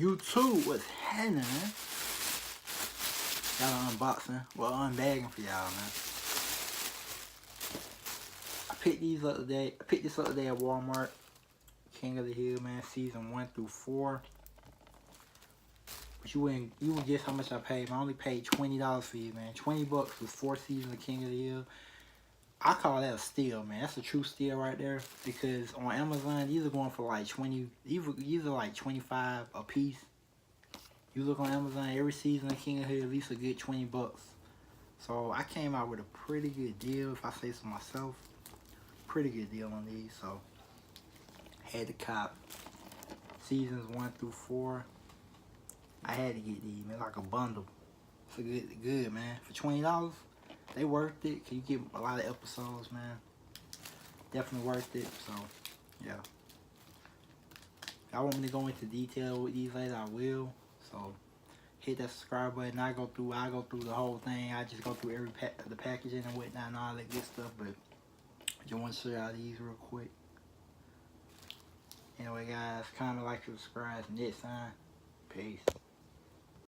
YouTube, what's happening, man? Got an unboxing, well, unbagging for y'all, man. I picked this up today at Walmart. King of the Hill, man, season 1 through 4. But you wouldn't guess how much I paid. I only paid $20 for these, man. $20 for 4 seasons of King of the Hill. I call that a steal, man. That's a true steal right there. Because on Amazon, these are going for like 20. These are like 25 a piece. You look on Amazon, every season of King of the Hill, at least a good $20. So I came out with a pretty good deal, if I say so myself. Pretty good deal on these. So had to cop seasons 1 through 4. I had to get these, man, like a bundle. It's a good, man. For $20, they worth it. Cause you get a lot of episodes, man. Definitely worth it. So, yeah. If y'all want me to go into detail with these later, I will. So, hit that subscribe button. I go through the whole thing. I just go through every the packaging and whatnot and all that good stuff. But I just want to show y'all these real quick. Anyway, guys, comment, like, subscribe, next time. Peace.